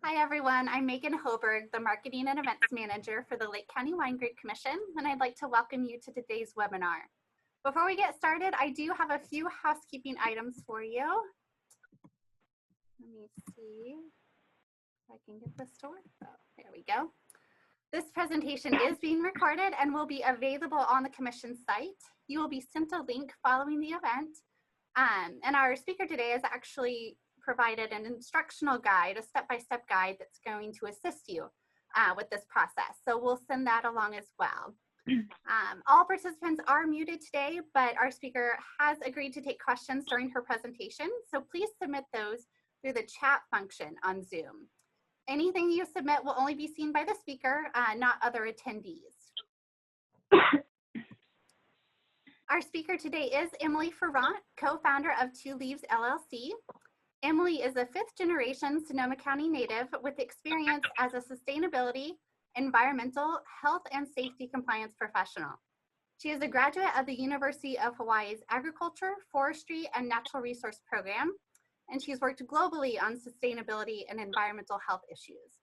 Hi everyone, I'm Megan Hoberg, the Marketing and Events Manager for the Lake County Wine Grape Commission, and I'd like to welcome you to today's webinar. Before we get started, I do have a few housekeeping items for you. Let me see if I can get this to work. Oh, there we go. This presentation is being recorded and will be available on the Commission site. You will be sent a link following the event, and our speaker today is actually provided an instructional guide, a step-by-step guide that's going to assist you with this process. So we'll send that along as well. All participants are muted today, but our speaker has agreed to take questions during her presentation. So please submit those through the chat function on Zoom. Anything you submit will only be seen by the speaker, not other attendees. Our speaker today is Emily Farrant, co-founder of Two Leaves LLC. Emily is a fifth-generation Sonoma County native with experience as a sustainability, environmental, health, and safety compliance professional. She is a graduate of the University of Hawaii's Agriculture, Forestry, and Natural Resource Program, and she's worked globally on sustainability and environmental health issues.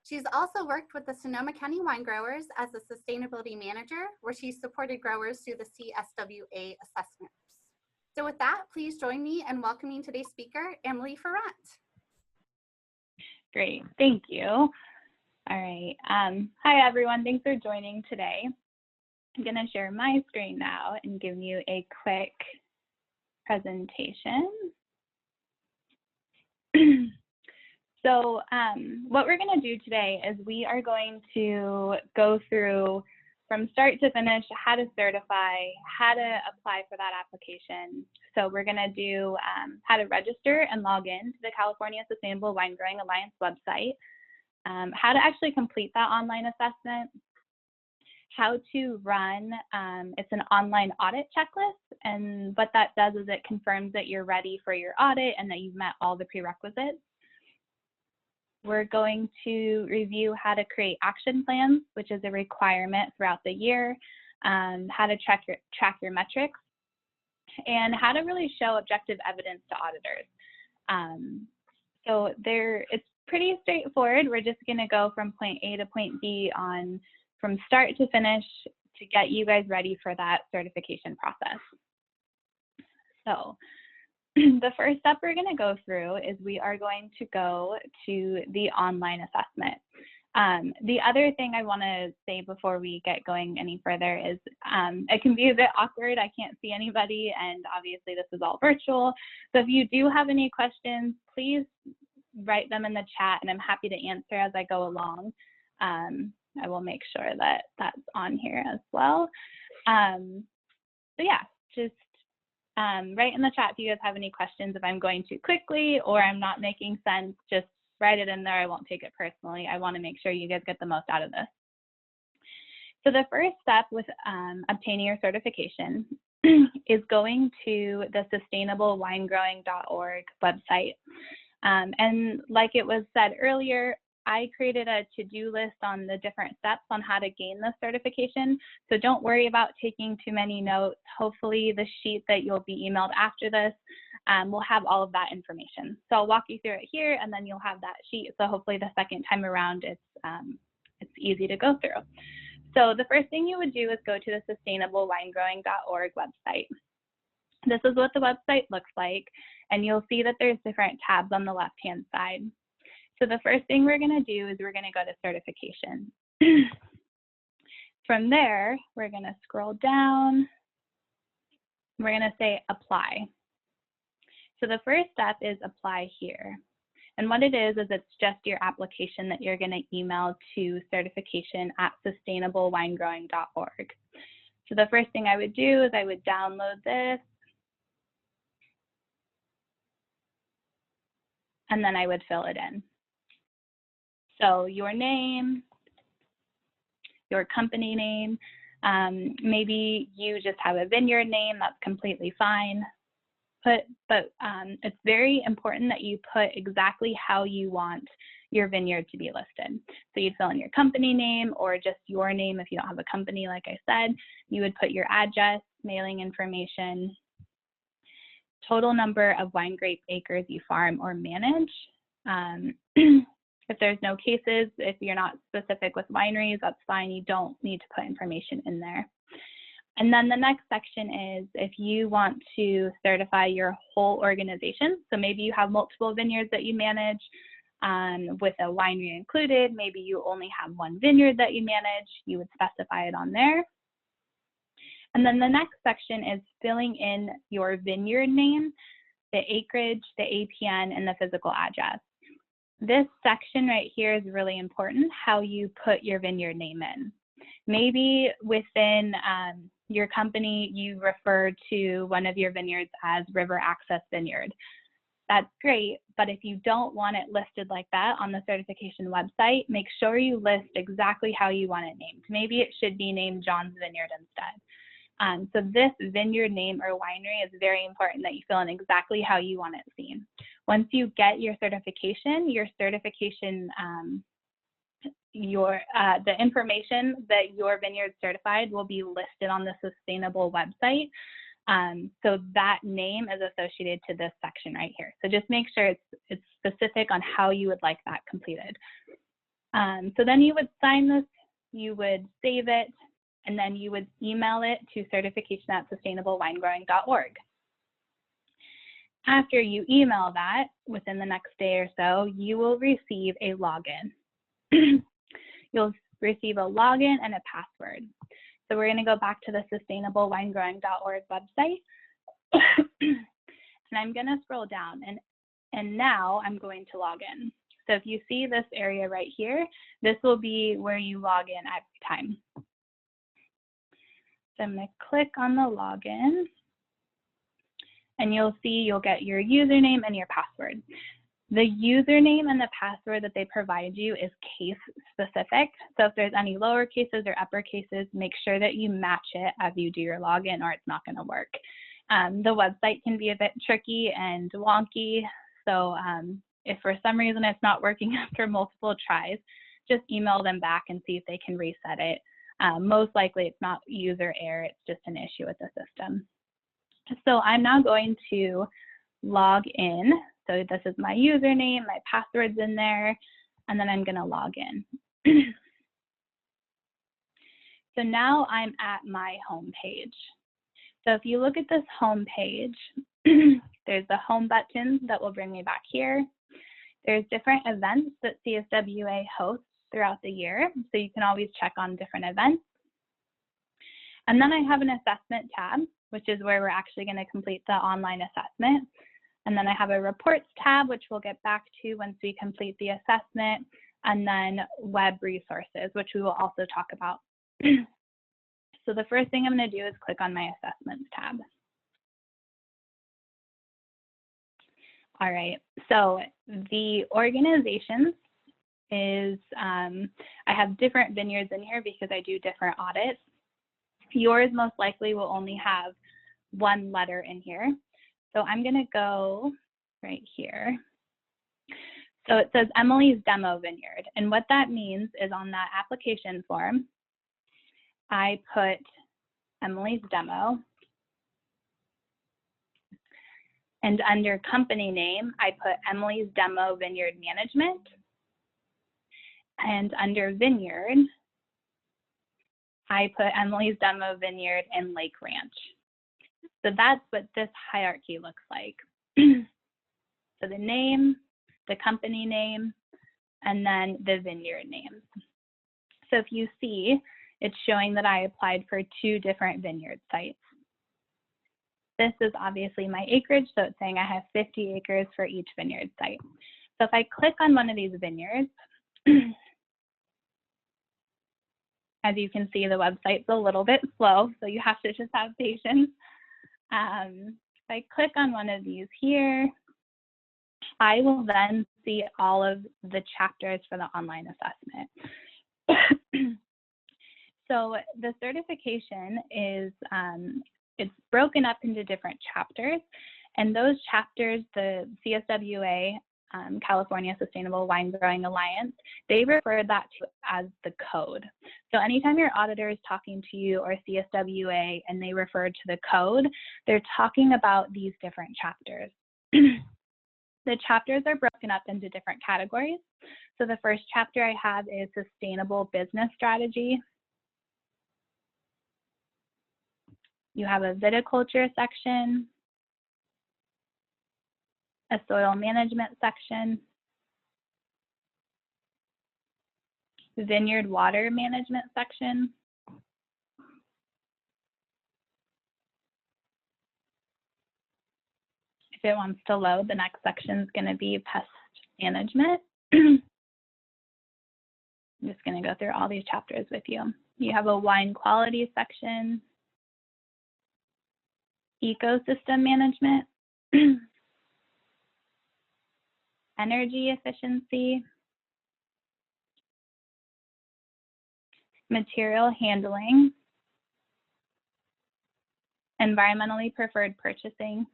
She's also worked with the Sonoma County Wine Growers as a sustainability manager, where she supported growers through the CSWA assessments. So with that, please join me in welcoming today's speaker, Emily Farrant. Great, thank you. All right, hi everyone, thanks for joining today. I'm gonna share my screen now and give you a quick presentation. So what we're gonna do today is we are going to go through from start to finish, how to certify, how to apply for that application. So we're gonna do how to register and log in to the California Sustainable Wine Growing Alliance website, how to actually complete that online assessment, how to run, it's an online audit checklist, and what that does is it confirms that you're ready for your audit and that you've met all the prerequisites. We're going to review how to create action plans, which is a requirement throughout the year, how to track your metrics, and how to really show objective evidence to auditors. So it's pretty straightforward. We're just gonna go from point A to point B from start to finish to get you guys ready for that certification process. So the first step we're going to go through is we are going to go to the online assessment. The other thing I want to say before we get going any further is it can be a bit awkward. I can't see anybody, and obviously this is all virtual. So if you do have any questions, please write them in the chat, and I'm happy to answer as I go along. I will make sure that that's on here as well. So yeah, just write in the chat if you guys have any questions. If I'm going too quickly or I'm not making sense, just write it in there. I won't take it personally. I want to make sure you guys get the most out of this. So the first step with obtaining your certification is going to the sustainablewinegrowing.org website. And like it was said earlier, I created a to-do list on the different steps on how to gain the certification. So don't worry about taking too many notes. Hopefully the sheet that you'll be emailed after this will have all of that information. So I'll walk you through it here, and then you'll have that sheet. So hopefully the second time around, it's easy to go through. So the first thing you would do is go to the sustainablewinegrowing.org website. This is what the website looks like, and you'll see that there's different tabs on the left-hand side. So the first thing we're going to do is we're going to go to certification. From there, we're going to scroll down. We're going to say apply. So the first step is apply here. And what it is it's just your application that you're going to email to certification@sustainablewinegrowing.org. So the first thing I would do is I would download this. And then I would fill it in. So your name, your company name, maybe you just have a vineyard name, that's completely fine. But it's very important that you put exactly how you want your vineyard to be listed. So you'd fill in your company name or just your name if you don't have a company, like I said. You would put your address, mailing information, total number of wine grape acres you farm or manage, If there's no cases, if you're not specific with wineries, that's fine. You don't need to put information in there. And then the next section is if you want to certify your whole organization. So maybe you have multiple vineyards that you manage with a winery included. Maybe you only have one vineyard that you manage. You would specify it on there. And then the next section is filling in your vineyard name, the acreage, the APN, and the physical address. This section right here is really important, how you put your vineyard name in. Maybe within your company, you refer to one of your vineyards as River Access Vineyard. That's great, but if you don't want it listed like that on the certification website, make sure you list exactly how you want it named. Maybe it should be named John's Vineyard instead. So this vineyard name or winery is very important that you fill in exactly how you want it seen. Once you get your certification, the information that your vineyard certified will be listed on the sustainable website. So that name is associated to this section right here. So just make sure it's specific on how you would like that completed. So then you would sign this, you would save it, and then you would email it to certification@sustainablewinegrowing.org. After you email that, within the next day or so, you will receive a login. You'll receive a login and a password. So we're going to go back to the sustainablewinegrowing.org website. And I'm going to scroll down, and now I'm going to log in. So if you see this area right here, this will be where you log in every time. So I'm going to click on the login, and you'll see you'll get your username and your password. The username and the password that they provide you is case specific. So if there's any lower cases or upper cases, make sure that you match it as you do your login or it's not going to work. The website can be a bit tricky and wonky. So if for some reason it's not working after multiple tries, just email them back and see if they can reset it. Most likely it's not user error, it's just an issue with the system. So I'm now going to log in. So this is my username, my password's in there, and then I'm going to log in. So now I'm at my home page. So if you look at this home page, there's the home button that will bring me back here. There's different events that CSWA hosts throughout the year, so you can always check on different events. And then I have an assessment tab, which is where we're actually going to complete the online assessment. And then I have a reports tab, which we'll get back to once we complete the assessment, and then web resources, which we will also talk about. So the first thing I'm going to do is click on my assessments tab. All right, so the organizations is, I have different vineyards in here because I do different audits. Yours most likely will only have one letter in here. So I'm going to go right here. So it says Emily's Demo Vineyard. And what that means is on that application form, I put Emily's Demo. And under company name, I put Emily's Demo Vineyard Management. And under vineyard, I put Emily's Demo Vineyard and Lake Ranch. So that's what this hierarchy looks like. So the name, the company name, and then the vineyard name. So if you see, it's showing that I applied for 2 different vineyard sites. This is obviously my acreage, so it's saying I have 50 acres for each vineyard site. So if I click on one of these vineyards, as you can see, the website's a little bit slow, so you have to just have patience. If I click on one of these here, I will then see all of the chapters for the online assessment. So the certification is, it's broken up into different chapters, and those chapters, the CSWA, California Sustainable Wine Growing Alliance, they refer that to as the code. So anytime your auditor is talking to you or CSWA and they refer to the code, they're talking about these different chapters. The chapters are broken up into different categories. So the first chapter I have is Sustainable Business Strategy. You have a Viticulture section, a Soil Management section, Vineyard Water Management section, if it wants to load, the next section is going to be Pest Management. I'm just going to go through all these chapters with you. You have a Wine Quality section, Ecosystem Management, Energy Efficiency, Material Handling, Environmentally Preferred Purchasing,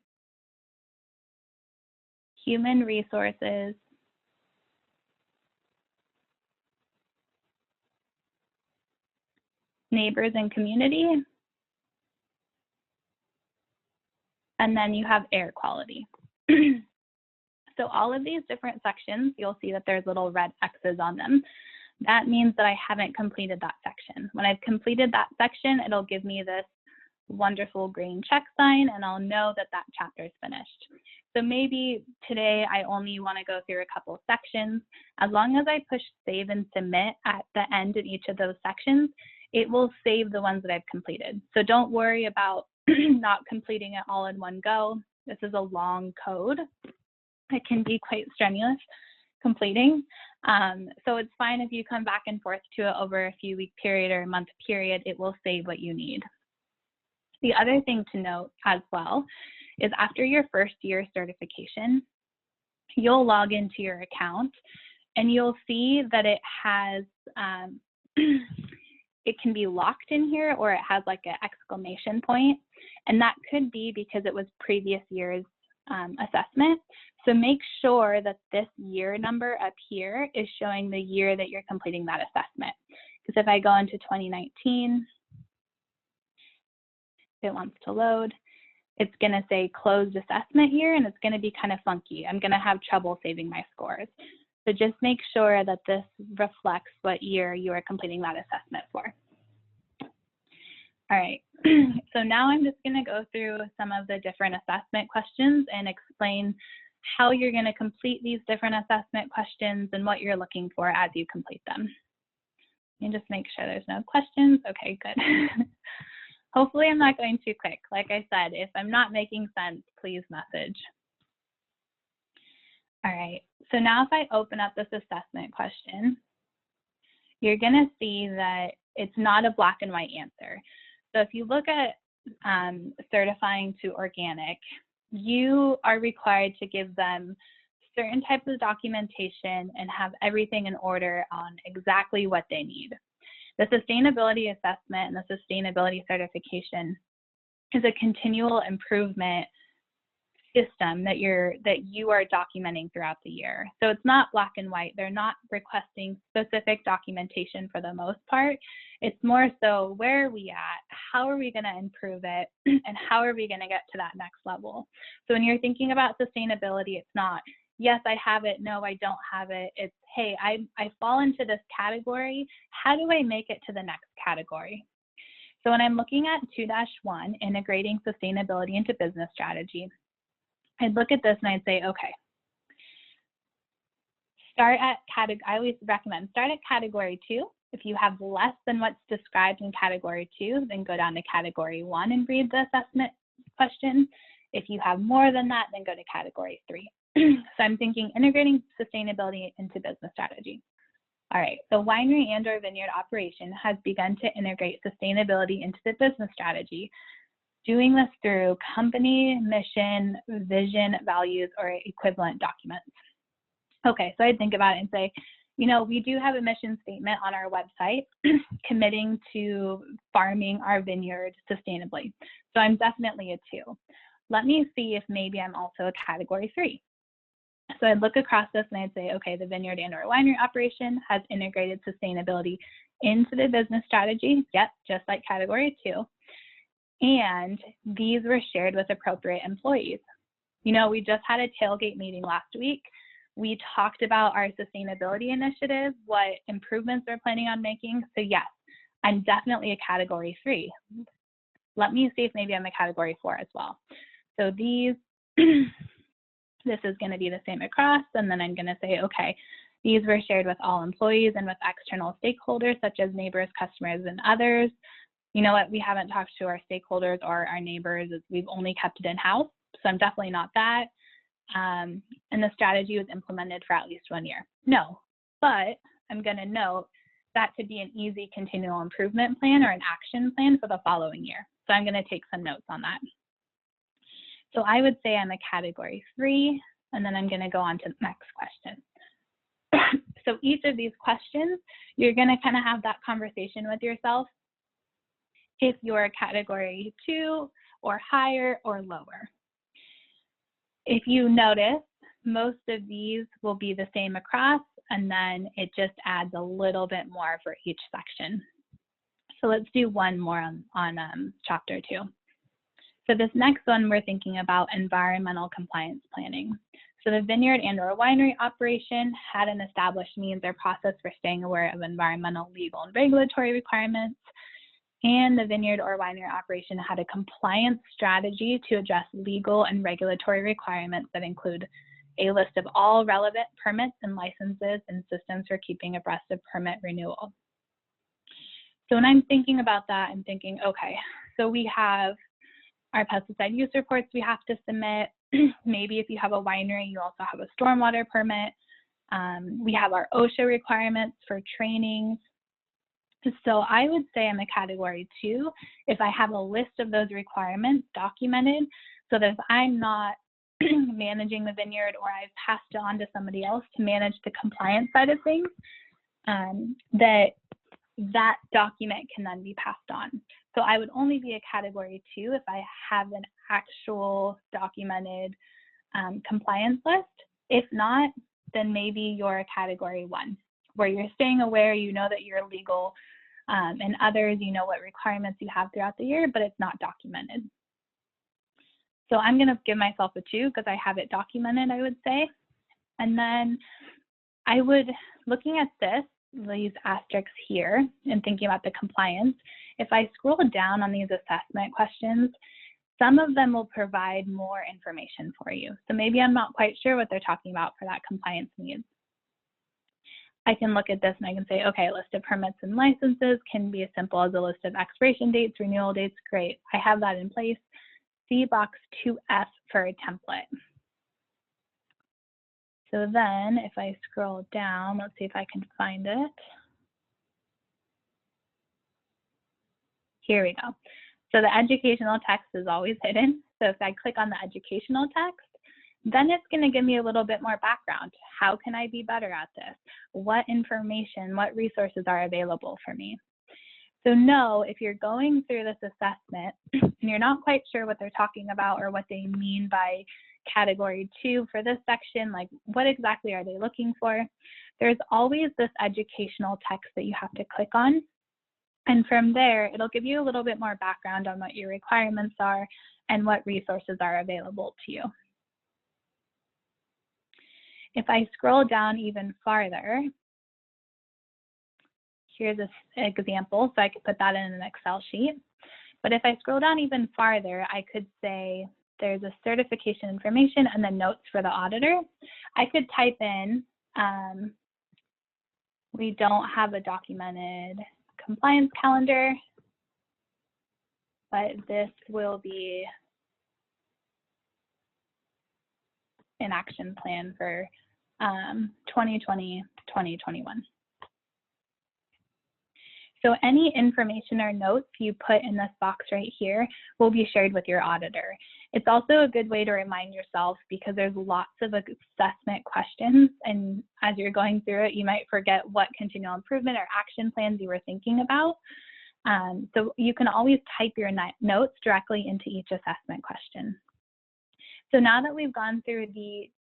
Human Resources, Neighbors and Community, and then you have Air Quality. So all of these different sections, you'll see that there's little red X's on them. That means that I haven't completed that section. When I've completed that section, it'll give me this wonderful green check sign, and I'll know that that chapter is finished. So maybe today I only want to go through a couple of sections. As long as I push save and submit at the end of each of those sections, it will save the ones that I've completed. So don't worry about not completing it all in one go. This is a long code. It can be quite strenuous completing. So it's fine if you come back and forth to it over a few week period or a month period, it will save what you need. The other thing to note as well is after your first year certification, you'll log into your account and you'll see that it has, it can be locked in here, or it has like an exclamation point. And that could be because it was previous year's assessment. So make sure that this year number up here is showing the year that you're completing that assessment. Because if I go into 2019, if it wants to load, it's going to say closed assessment year, and it's going to be kind of funky. I'm going to have trouble saving my scores. So just make sure that this reflects what year you are completing that assessment for. All right, so now I'm just going to go through some of the different assessment questions and explain how you're going to complete these different assessment questions and what you're looking for as you complete them. And just make sure there's no questions. Okay, good. Hopefully I'm not going too quick. Like I said, if I'm not making sense, please message. All right, so now if I open up this assessment question, you're going to see that it's not a black and white answer. So if you look at certifying to organic, you are required to give them certain types of documentation and have everything in order on exactly what they need. The sustainability assessment and the sustainability certification is a continual improvement system that you are documenting throughout the year. So it's not black and white. They're not requesting specific documentation for the most part. It's more so, where are we at? How are we going to improve it? And how are we going to get to that next level? So when you're thinking about sustainability, it's not, yes, I have it. No, I don't have it. It's, hey, I fall into this category. How do I make it to the next category? So when I'm looking at 2-1, integrating sustainability into business strategy, I'd look at this and I'd say, okay, I always recommend start at category 2. If you have less than what's described in category 2, then go down to category 1 and read the assessment question. If you have more than that, then go to category 3. So I'm thinking integrating sustainability into business strategy. All right, so winery and or vineyard operation has begun to integrate sustainability into the business strategy, doing this through company, mission, vision, values, or equivalent documents. Okay, so I'd think about it and say, you know, we do have a mission statement on our website committing to farming our vineyard sustainably. So I'm definitely a 2. Let me see if maybe I'm also a category 3. So I'd look across this and I'd say, okay, the vineyard and or winery operation has integrated sustainability into the business strategy. Yep, just like category 2. And these were shared with appropriate employees. You know, we just had a tailgate meeting last week. We talked about our sustainability initiative, what improvements we're planning on making. So yes, I'm definitely a category 3. Let me see if maybe I'm a category 4 as well. So these, this is going to be the same across, and then I'm going to say, okay, these were shared with all employees and with external stakeholders such as neighbors, customers, and others. You know what, we haven't talked to our stakeholders or our neighbors. We've only kept it in-house, so I'm definitely not that. And the strategy was implemented for at least 1 year. No, but I'm going to note that could be an easy continual improvement plan or an action plan for the following year. So I'm going to take some notes on that. So I would say I'm a category 3, and then I'm going to go on to the next question. So each of these questions, you're going to kind of have that conversation with yourself if you're a category 2 or higher or lower. If you notice, most of these will be the same across, and then it just adds a little bit more for each section. So let's do one more on chapter 2. So this next one, we're thinking about environmental compliance planning. So the vineyard and or winery operation had an established means or process for staying aware of environmental, legal, and regulatory requirements. And the vineyard or winery operation had a compliance strategy to address legal and regulatory requirements that include a list of all relevant permits and licenses and systems for keeping abreast of permit renewal. So when I'm thinking about that, I'm thinking, okay, so we have our pesticide use reports we have to submit. Maybe if you have a winery, you also have a stormwater permit. We have our OSHA requirements for trainings. So I would say I'm a category 2 if I have a list of those requirements documented, so that if I'm not managing the vineyard or I've passed it on to somebody else to manage the compliance side of things, that document can then be passed on. So I would only be a category 2 if I have an actual documented compliance list. If not, then maybe you're a category 1, where you're staying aware, you know that you're legal, and others, you know what requirements you have throughout the year, but it's not documented. So I'm going to give myself a 2 because I have it documented, I would say. And then I would, looking at these asterisks here and thinking about the compliance, if I scroll down on these assessment questions, some of them will provide more information for you. So maybe I'm not quite sure what they're talking about for that compliance needs. I can look at this and I can say, okay, a list of permits and licenses can be as simple as a list of expiration dates, renewal dates. Great, I have that in place. See box 2F for a template. So then if I scroll down, let's see if I can find it. Here we go. So the educational text is always hidden. So if I click on the educational text, then it's going to give me a little bit more background. How can I be better at this? What information, what resources are available for me? So know if you're going through this assessment and you're not quite sure what they're talking about or what they mean by category 2 for this section, like what exactly are they looking for? There's always this educational text that you have to click on. And from there, it'll give you a little bit more background on what your requirements are and what resources are available to you. If I scroll down even farther, here's an example, so I could put that in an Excel sheet. But if I scroll down even farther, I could say there's a certification information and then notes for the auditor. I could type in, we don't have a documented compliance calendar, but this will be an action plan for 2020, 2021. So any information or notes you put in this box right here will be shared with your auditor. It's also a good way to remind yourself because there's lots of assessment questions, and as you're going through it, you might forget what continual improvement or action plans you were thinking about. So you can always type your notes directly into each assessment question. So now that we've gone through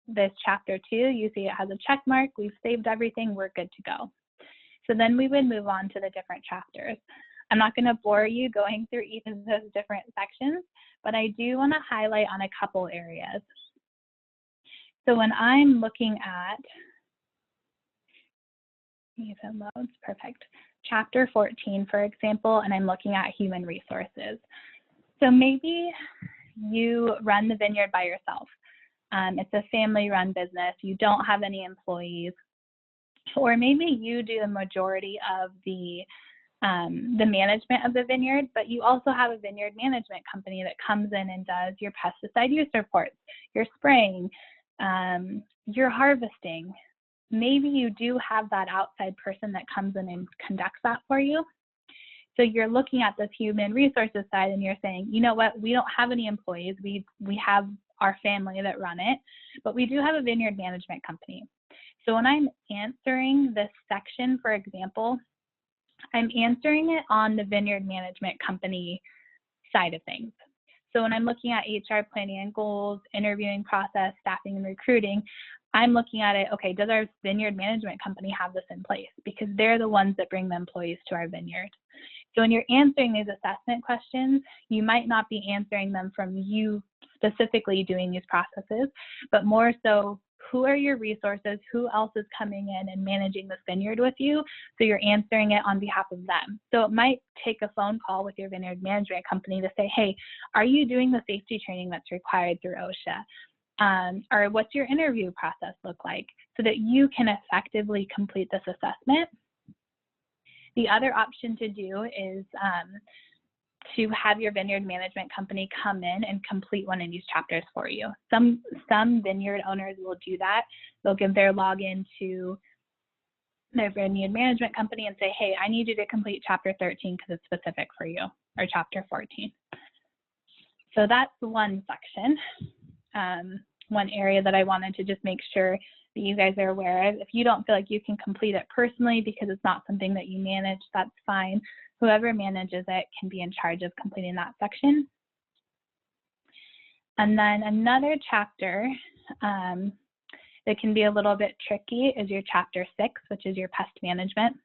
this chapter 2, you see it has a check mark, we've saved everything, we're good to go. So then we would move on to the different chapters. I'm not going to bore you going through each of those different sections, but I do want to highlight on a couple areas. So when I'm looking at, if it loads, perfect, chapter 14, for example, and I'm looking at human resources. So maybe you run the vineyard by yourself. It's a family-run business. You don't have any employees, or maybe you do the majority of the management of the vineyard, but you also have a vineyard management company that comes in and does your pesticide use reports, your spraying, your harvesting. Maybe you do have that outside person that comes in and conducts that for you. So you're looking at this human resources side and you're saying, you know what, we don't have any employees. We have our family that run it, but we do have a vineyard management company. So when I'm answering this section, for example, I'm answering it on the vineyard management company side of things. So when I'm looking at HR planning and goals, interviewing process, staffing and recruiting, I'm looking at it, okay, does our vineyard management company have this in place? Because they're the ones that bring the employees to our vineyard. So when you're answering these assessment questions, you might not be answering them from you specifically doing these processes, but more so, who are your resources? Who else is coming in and managing this vineyard with you? So you're answering it on behalf of them. So it might take a phone call with your vineyard management company to say, hey, are you doing the safety training that's required through OSHA? Or what's your interview process look like? So that you can effectively complete this assessment. The other option to do is to have your vineyard management company come in and complete one of these chapters for you. Some vineyard owners will do that. They'll give their login to their vineyard management company and say, hey, I need you to complete chapter 13 because it's specific for you, or chapter 14. So that's one section, one area that I wanted to just make sure that you guys are aware of. If you don't feel like you can complete it personally because it's not something that you manage, that's fine. Whoever manages it can be in charge of completing that section. And then another chapter that can be a little bit tricky is your chapter 6, which is your pest management.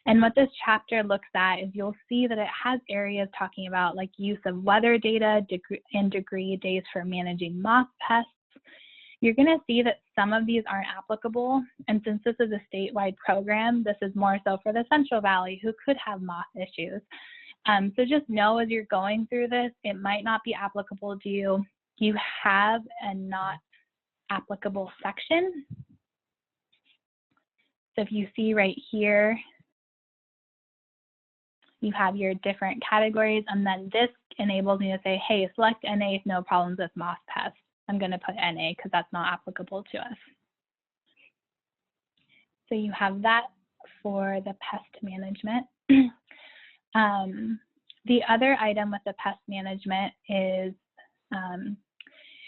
And what this chapter looks at is you'll see that it has areas talking about like use of weather data and degree days for managing moth pests. You're going to see that some of these aren't applicable. And since this is a statewide program, this is more so for the Central Valley who could have moth issues. So just know as you're going through this, it might not be applicable to you. You have a not applicable section. So if you see right here, you have your different categories, and then this enables me to say, hey, select NA if no problems with moth pests. I'm going to put NA because that's not applicable to us. So you have that for the pest management. The other item with the pest management is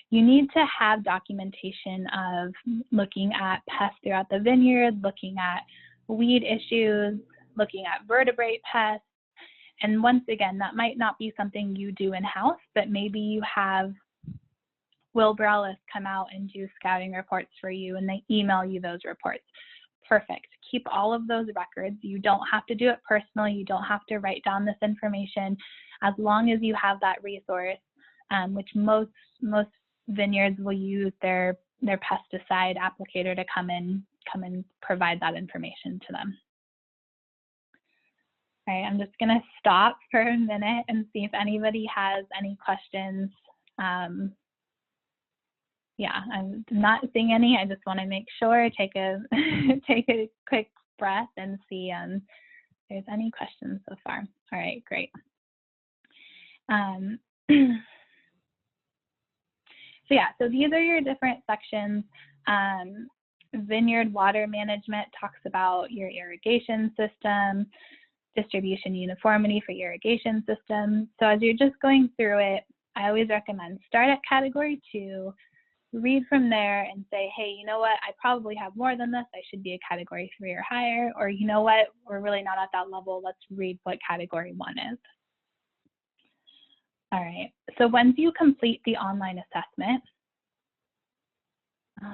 you need to have documentation of looking at pests throughout the vineyard, looking at weed issues, looking at vertebrate pests. And once again, that might not be something you do in-house, but maybe you have Will Brellis come out and do scouting reports for you and they email you those reports. Perfect. Keep all of those records. You don't have to do it personally. You don't have to write down this information as long as you have that resource, which most vineyards will use their pesticide applicator to come and provide that information to them. All right, I'm just going to stop for a minute and see if anybody has any questions. Yeah, I'm not seeing any. I just want to make sure, take a quick breath and see if there's any questions so far. All right, great. So yeah, so these are your different sections. Vineyard water management talks about your irrigation system, distribution uniformity for irrigation system. So as you're just going through it, I always recommend start at category 2, read from there and say, hey, you know what, I probably have more than this. I should be a category 3 or higher. Or you know what, we're really not at that level. Let's read what category 1 is. All right, so once you complete the online assessment,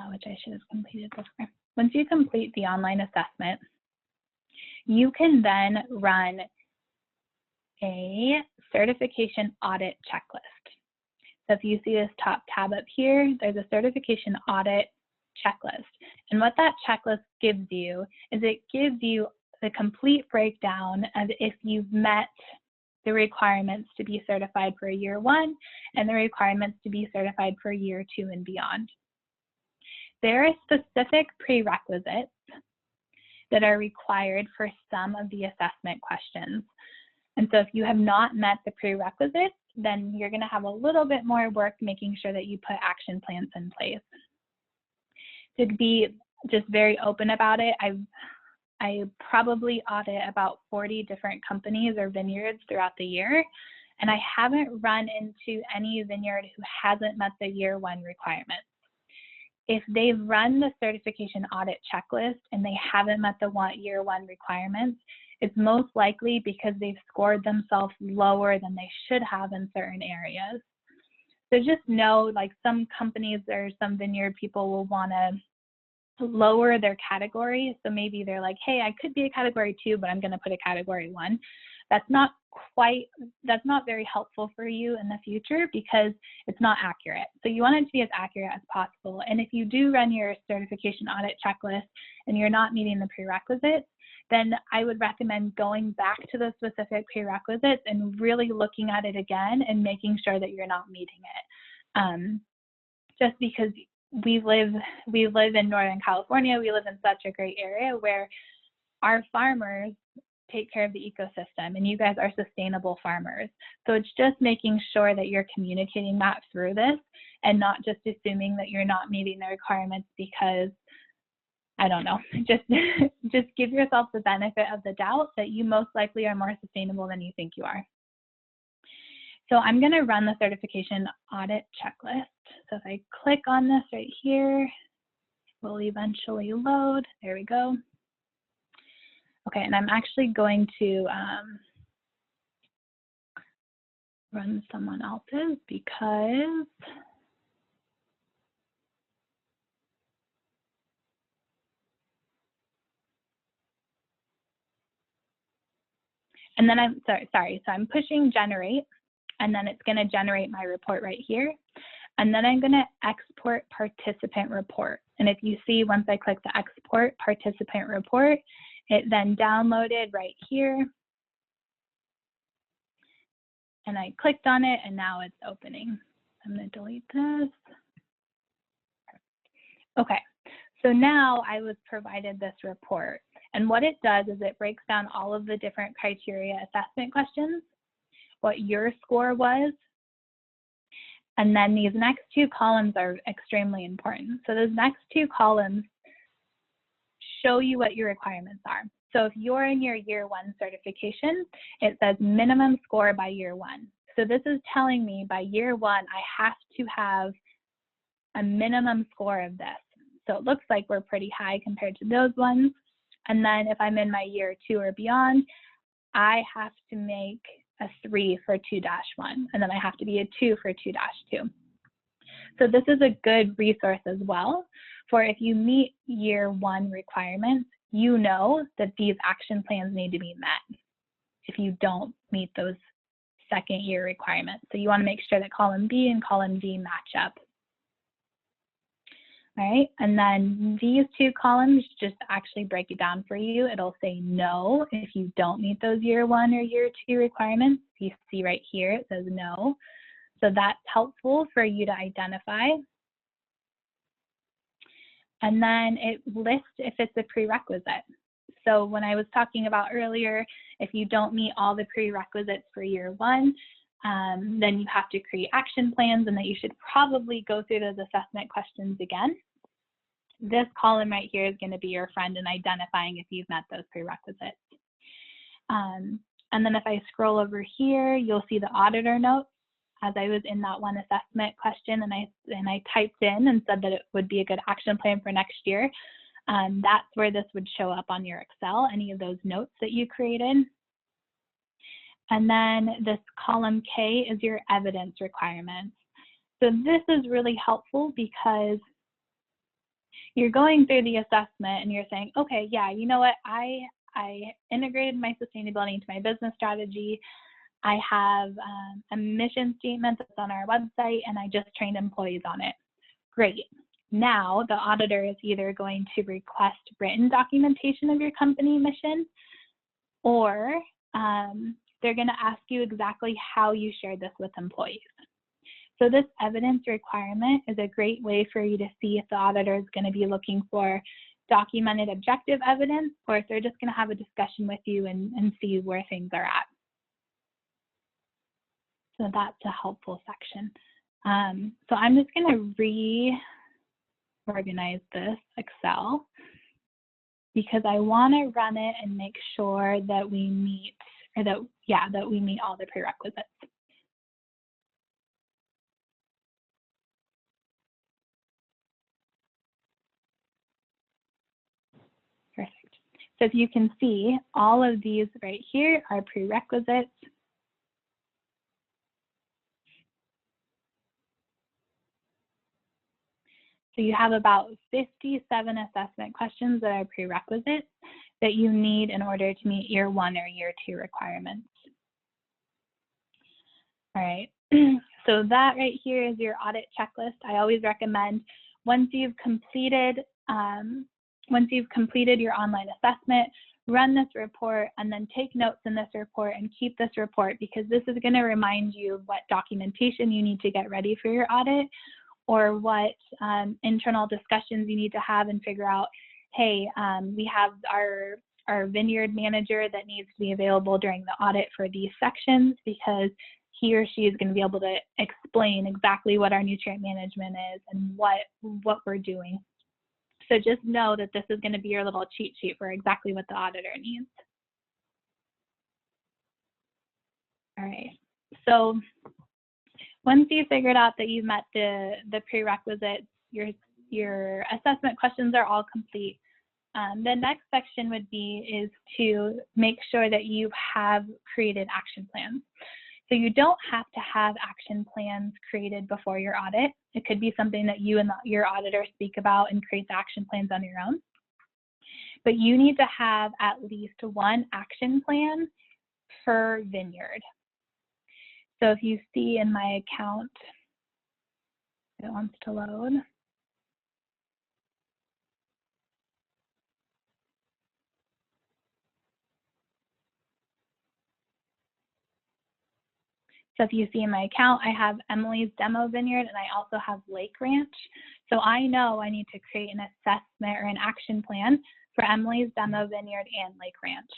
which I should have completed before. Once you complete the online assessment, you can then run a certification audit checklist. So if you see this top tab up here, there's a certification audit checklist. And what that checklist gives you is it gives you the complete breakdown of if you've met the requirements to be certified for year 1 and the requirements to be certified for year 2 and beyond. There are specific prerequisites that are required for some of the assessment questions. And so if you have not met the prerequisites, then you're going to have a little bit more work making sure that you put action plans in place. To be just very open about it, I probably audit about 40 different companies or vineyards throughout the year, and I haven't run into any vineyard who hasn't met the year 1 requirements. If they've run the certification audit checklist and they haven't met the year 1 requirements, it's most likely because they've scored themselves lower than they should have in certain areas. So just know, like, some companies or some vineyard people will want to lower their category. So maybe they're like, hey, I could be a category 2, but I'm going to put a category 1. That's not very helpful for you in the future because it's not accurate. So you want it to be as accurate as possible. And if you do run your certification audit checklist and you're not meeting the prerequisites, then I would recommend going back to those specific prerequisites and really looking at it again and making sure that you're not meeting it. Just because we live in Northern California, we live in such a great area where our farmers take care of the ecosystem and you guys are sustainable farmers. So it's just making sure that you're communicating that through this and not just assuming that you're not meeting the requirements because, I don't know, just give yourself the benefit of the doubt that you most likely are more sustainable than you think you are. So I'm going to run the certification audit checklist. So if I click on this right here, it will eventually load. There we go. Okay, and I'm actually going to run someone else's because and then I'm sorry. So I'm pushing generate, and then it's going to generate my report right here. And then I'm going to export participant report. And if you see, once I click the export participant report, it then downloaded right here. And I clicked on it, and now it's opening. I'm going to delete this. Okay, so now I was provided this report. And what it does is it breaks down all of the different criteria assessment questions, what your score was, and then these next 2 columns are extremely important. So those next 2 columns show you what your requirements are. So if you're in your year 1 certification, it says minimum score by year 1. So this is telling me by year 1, I have to have a minimum score of this. So it looks like we're pretty high compared to those ones. And then if I'm in my year 2 or beyond, I have to make a 3 for 2-1, and then I have to be a 2 for 2-2. So this is a good resource as well for if you meet year 1 requirements, you know that these action plans need to be met if you don't meet those 2nd year requirements. So you want to make sure that column B and column D match up. All right, and then these 2 columns just actually break it down for you. It'll say no if you don't meet those year 1 or year 2 requirements. You see right here, it says no. So that's helpful for you to identify. And then it lists if it's a prerequisite. So when I was talking about earlier, if you don't meet all the prerequisites for year 1, then you have to create action plans and that you should probably go through those assessment questions again. This column right here is going to be your friend in identifying if you've met those prerequisites. And then if I scroll over here, you'll see the auditor notes. As I was in that one assessment question and I typed in and said that it would be a good action plan for next year, that's where this would show up on your Excel, any of those notes that you created. And then this column K is your evidence requirements. So this is really helpful because you're going through the assessment and you're saying, okay, yeah, you know what, I integrated my sustainability into my business strategy. I have a mission statement that's on our website and I just trained employees on it. Great. Now the auditor is either going to request written documentation of your company mission, or they're going to ask you exactly how you shared this with employees. So this evidence requirement is a great way for you to see if the auditor is going to be looking for documented objective evidence, or if they're just going to have a discussion with you and see where things are at. So that's a helpful section. So I'm just going to reorganize this Excel because I want to run it and make sure that we meet, or that we meet all the prerequisites. Perfect. So if you can see, all of these right here are prerequisites. So you have about 57 assessment questions that are prerequisites that you need in order to meet year 1 or year 2 requirements. All right, so that right here is your audit checklist. I always recommend once you've completed your online assessment, run this report and then take notes in this report and keep this report, because this is going to remind you what documentation you need to get ready for your audit, or what internal discussions you need to have and figure out, hey, we have our vineyard manager that needs to be available during the audit for these sections, because he or she is going to be able to explain exactly what our nutrient management is and what we're doing. So just know that this is going to be your little cheat sheet for exactly what the auditor needs. All right, so once you figured out that you've met the prerequisites, your assessment questions are all complete. The next section is to make sure that you have created action plans. So you don't have to have action plans created before your audit. It could be something that you and your auditor speak about and create the action plans on your own. But you need to have at least one action plan per vineyard. So if you see in my account, it wants to load. So if you see in my account, I have Emily's demo vineyard and I also have Lake Ranch. So I know I need to create an assessment or an action plan for Emily's demo vineyard and Lake Ranch.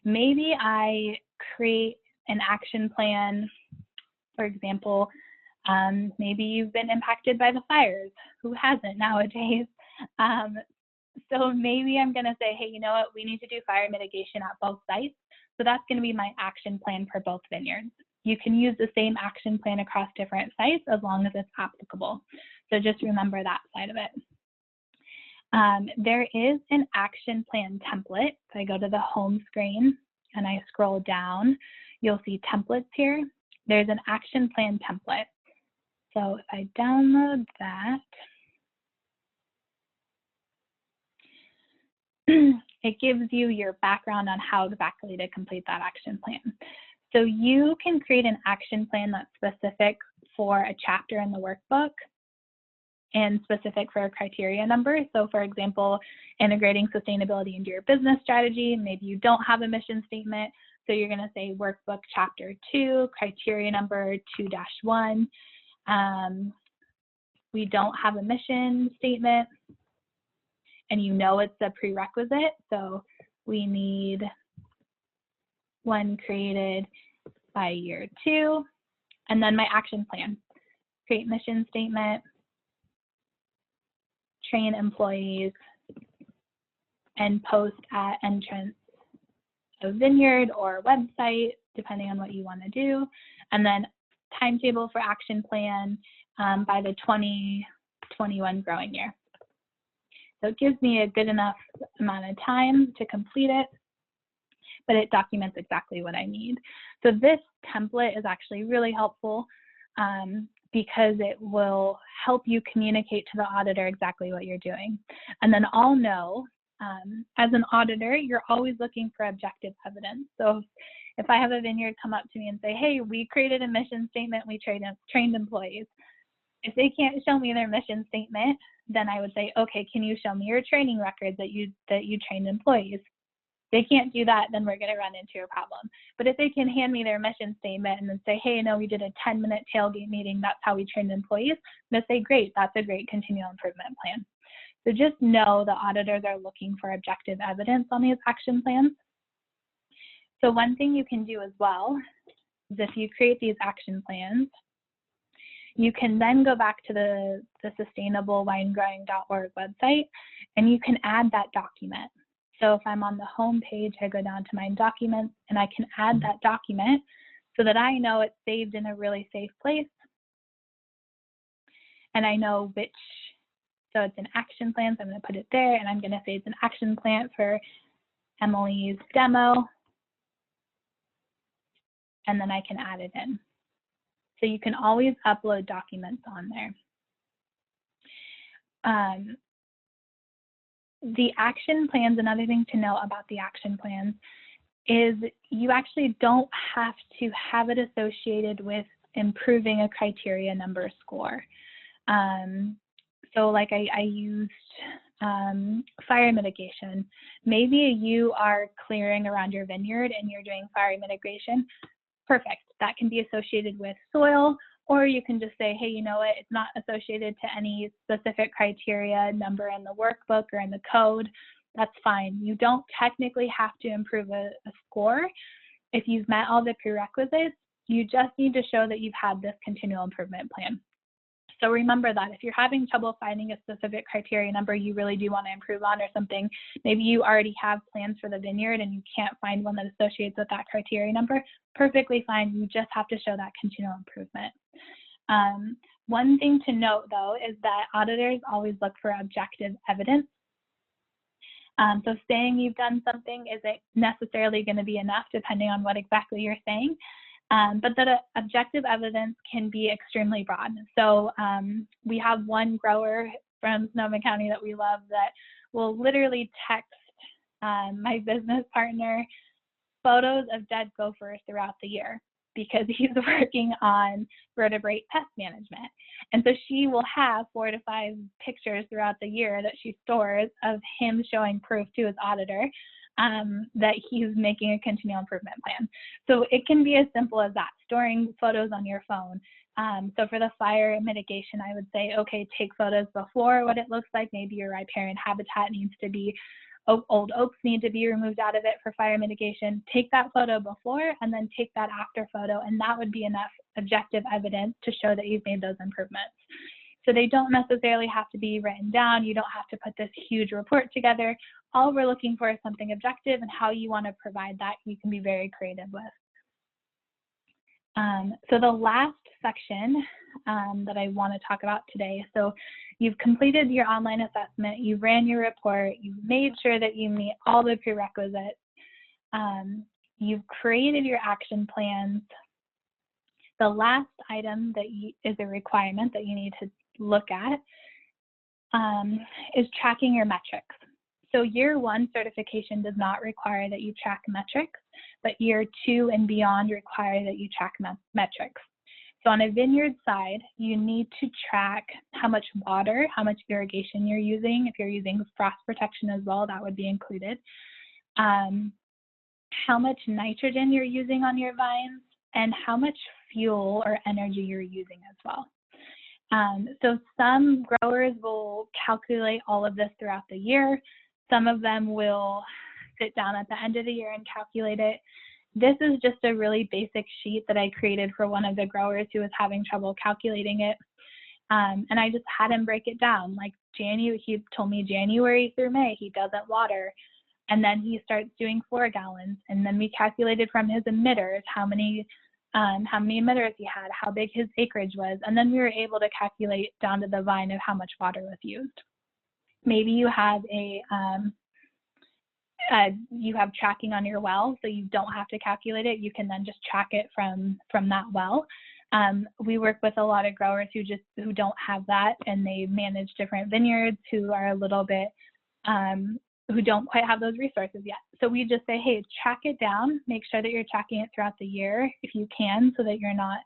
Maybe I create an action plan, for example, maybe you've been impacted by the fires. Who hasn't nowadays? So maybe I'm going to say, hey, you know what? We need to do fire mitigation at both sites. So that's going to be my action plan for both vineyards. You can use the same action plan across different sites as long as it's applicable. So just remember that side of it. There is an action plan template. If I go to the home screen and I scroll down, you'll see templates here. There's an action plan template. So if I download that, it gives you your background on how exactly to complete that action plan. So you can create an action plan that's specific for a chapter in the workbook and specific for a criteria number. So for example, integrating sustainability into your business strategy, maybe you don't have a mission statement. So you're gonna say workbook chapter 2, criteria number 2-1. We don't have a mission statement and you know it's a prerequisite. So we need one created by year 2, and then my action plan. Create mission statement, train employees, and post at entrance of vineyard or website, depending on what you want to do, and then timetable for action plan by the 2021 growing year. So it gives me a good enough amount of time to complete it, but it documents exactly what I need. So this template is actually really helpful because it will help you communicate to the auditor exactly what you're doing. And then I'll know, as an auditor, you're always looking for objective evidence. So If I have a vineyard come up to me and say, hey, we created a mission statement, we trained employees. If they can't show me their mission statement, then I would say, okay, can you show me your training records that you trained employees? They can't do that, then we're going to run into a problem. But if they can hand me their mission statement and then say, hey, no, we did a 10-minute tailgate meeting, that's how we trained employees, I'm going to say, great, that's a great continual improvement plan. So just know the auditors are looking for objective evidence on these action plans. So one thing you can do as well is if you create these action plans, you can then go back to the sustainablewinegrowing.org website and you can add that document. So if I'm on the home page, I go down to my documents and I can add that document so that I know it's saved in a really safe place. And I know which, so it's an action plan, so I'm going to put it there and I'm going to say it's an action plan for Emily's demo. And then I can add it in. So you can always upload documents on there. The action plans, another thing to know about the action plans is you actually don't have to have it associated with improving a criteria number score. So like I used fire mitigation. Maybe you are clearing around your vineyard and you're doing fire mitigation. Perfect. That can be associated with soil, or you can just say, hey, you know what, it's not associated to any specific criteria number in the workbook or in the code. That's fine. You don't technically have to improve a score. If you've met all the prerequisites, you just need to show that you've had this continual improvement plan. So remember that if you're having trouble finding a specific criteria number you really do want to improve on or something, maybe you already have plans for the vineyard and you can't find one that associates with that criteria number, perfectly fine. You just have to show that continual improvement. One thing to note, though, is that auditors always look for objective evidence. So saying you've done something isn't necessarily going to be enough depending on what exactly you're saying. But that objective evidence can be extremely broad. So we have one grower from Sonoma County that we love that will literally text my business partner photos of dead gophers throughout the year because he's working on vertebrate pest management. And so she will have 4 to 5 pictures throughout the year that she stores of him showing proof to his auditor that he's making a continual improvement plan. So it can be as simple as that, storing photos on your phone. So for the fire mitigation, I would say, okay, take photos before what it looks like. Maybe your riparian habitat needs to be, old oaks need to be removed out of it for fire mitigation. Take that photo before and then take that after photo, and that would be enough objective evidence to show that you've made those improvements. So they don't necessarily have to be written down. You don't have to put this huge report together. All we're looking for is something objective, and how you want to provide that you can be very creative with. So the last section that I want to talk about today, so you've completed your online assessment, you ran your report, you've made sure that you meet all the prerequisites, you've created your action plans. The last item that is a requirement that you need to look at is tracking your metrics. So year 1 certification does not require that you track metrics, but year 2 and beyond require that you track metrics. So on a vineyard side, you need to track how much water, how much irrigation you're using. If you're using frost protection as well, that would be included. How much nitrogen you're using on your vines, and how much fuel or energy you're using as well. So some growers will calculate all of this throughout the year. Some of them will sit down at the end of the year and calculate it. This is just a really basic sheet that I created for one of the growers who was having trouble calculating it. And I just had him break it down. Like he told me January through May, he doesn't water. And then he starts doing 4 gallons. And then we calculated from his emitters how many emitters he had, how big his acreage was. And then we were able to calculate down to the vine of how much water was used. Maybe you have you have tracking on your well, so you don't have to calculate it. You can then just track it from that well. We work with a lot of growers who don't have that, and they manage different vineyards who are a little bit who don't quite have those resources yet. So we just say, hey, track it down, make sure that you're tracking it throughout the year if you can, so that you're not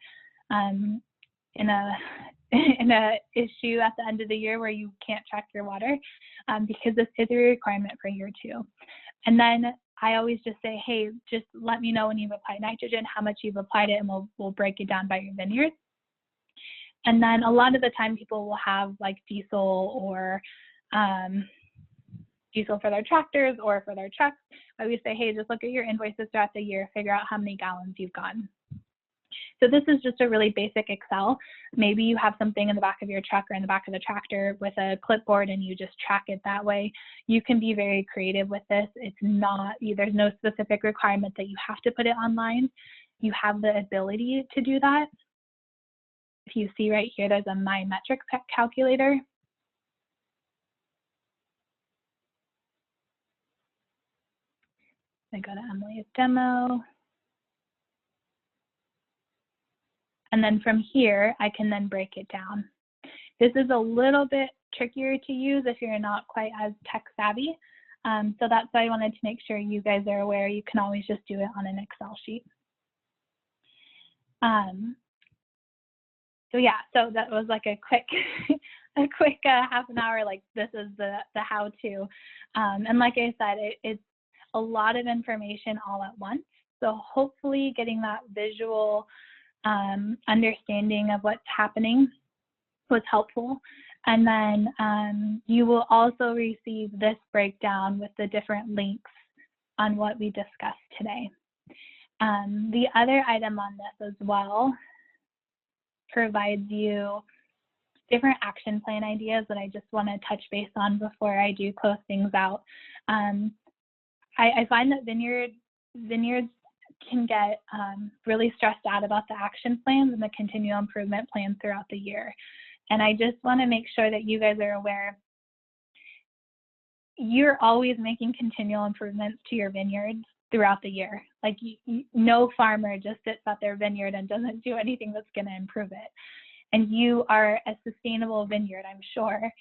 in a issue at the end of the year where you can't track your water, because this is a requirement for year 2. And then I always just say, hey, just let me know when you've applied nitrogen, how much you've applied it, and we'll break it down by your vineyard. And then a lot of the time people will have like diesel or diesel for their tractors or for their trucks. I always say, hey, just look at your invoices throughout the year, figure out how many gallons you've gotten. So this is just a really basic Excel. Maybe you have something in the back of your truck or in the back of the tractor with a clipboard and you just track it that way. You can be very creative with this. It's not, there's no specific requirement that you have to put it online. You have the ability to do that. If you see right here, there's a My Metrics calculator. I go to Emily's demo. And then from here, I can then break it down. This is a little bit trickier to use if you're not quite as tech savvy. So that's why I wanted to make sure you guys are aware. You can always just do it on an Excel sheet. So yeah, so that was like a quick half an hour, like this is the how-to. And like I said, it's a lot of information all at once. So hopefully getting that visual understanding of what's happening was helpful. And then you will also receive this breakdown with the different links on what we discussed today. The other item on this as well provides you different action plan ideas that I just want to touch base on before I do close things out. I find that vineyards can get really stressed out about the action plans and the continual improvement plans throughout the year. And I just want to make sure that you guys are aware you're always making continual improvements to your vineyards throughout the year. Like no farmer just sits at their vineyard and doesn't do anything that's going to improve it. And you are a sustainable vineyard, I'm sure.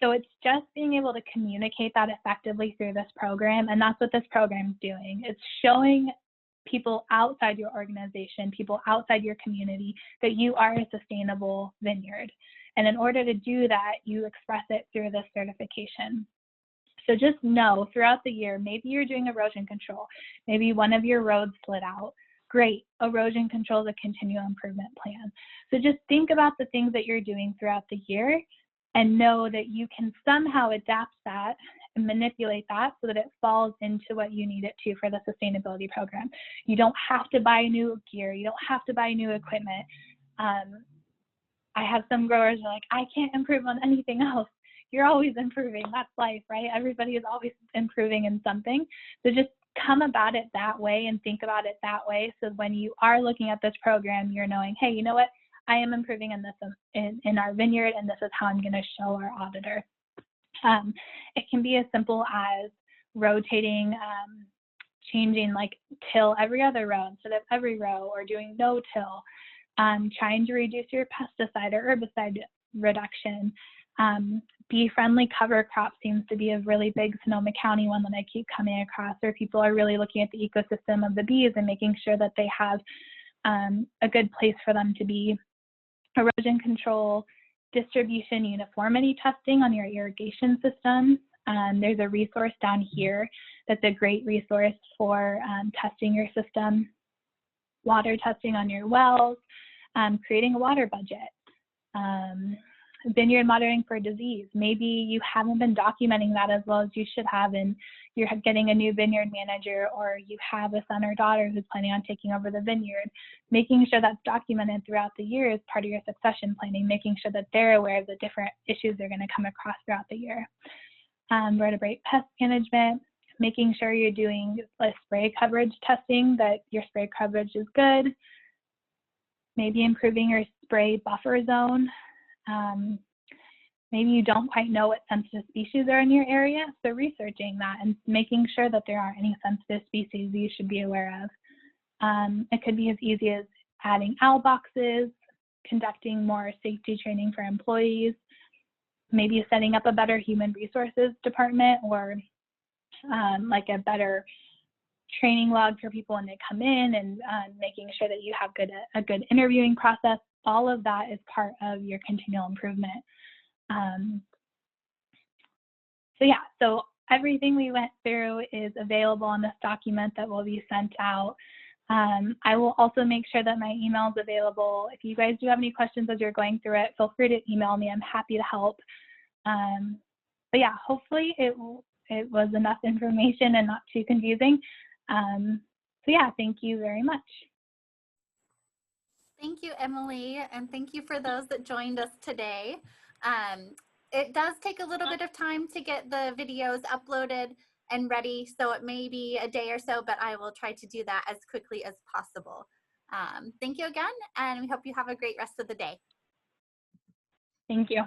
So it's just being able to communicate that effectively through this program. And that's what this program is doing. It's showing people outside your organization, people outside your community, that you are a sustainable vineyard. And in order to do that, you express it through this certification. So just know throughout the year, maybe you're doing erosion control. Maybe one of your roads slid out. Great, erosion control is a continual improvement plan. So just think about the things that you're doing throughout the year and know that you can somehow adapt that and manipulate that so that it falls into what you need it to for the sustainability program. You don't have to buy new gear. You don't have to buy new equipment. I have some growers who are like, I can't improve on anything else. You're always improving. That's life, right? Everybody is always improving in something. So just come about it that way and think about it that way. So when you are looking at this program, you're knowing, hey, you know what? I am improving in this in our vineyard, and this is how I'm going to show our auditor. It can be as simple as rotating, changing like till every other row instead of every row, or doing no till, trying to reduce your pesticide or herbicide reduction. Bee-friendly cover crop seems to be a really big Sonoma County one that I keep coming across, where people are really looking at the ecosystem of the bees and making sure that they have a good place for them to be. Erosion control, distribution uniformity testing on your irrigation systems. There's a resource down here that's a great resource for testing your system. Water testing on your wells, creating a water budget. Vineyard monitoring for disease. Maybe you haven't been documenting that as well as you should have, and you're getting a new vineyard manager, or you have a son or daughter who's planning on taking over the vineyard. Making sure that's documented throughout the year is part of your succession planning, making sure that they're aware of the different issues they're going to come across throughout the year. Vertebrate pest management, making sure you're doing a spray coverage testing, that your spray coverage is good. Maybe improving your spray buffer zone. Maybe you don't quite know what sensitive species are in your area, so researching that and making sure that there aren't any sensitive species you should be aware of. It could be as easy as adding owl boxes, conducting more safety training for employees, maybe setting up a better human resources department, or like a better training log for people when they come in, and making sure that you have a good interviewing process. All of that is part of your continual improvement. So yeah, so everything we went through is available on this document that will be sent out. I will also make sure that my email is available. If you guys do have any questions as you're going through it, feel free to email me. I'm happy to help. But yeah, hopefully it was enough information and not too confusing. So yeah, thank you very much. Thank you, Emily, and thank you for those that joined us today. It does take a little bit of time to get the videos uploaded and ready, so it may be a day or so, but I will try to do that as quickly as possible. Thank you again, and we hope you have a great rest of the day. Thank you.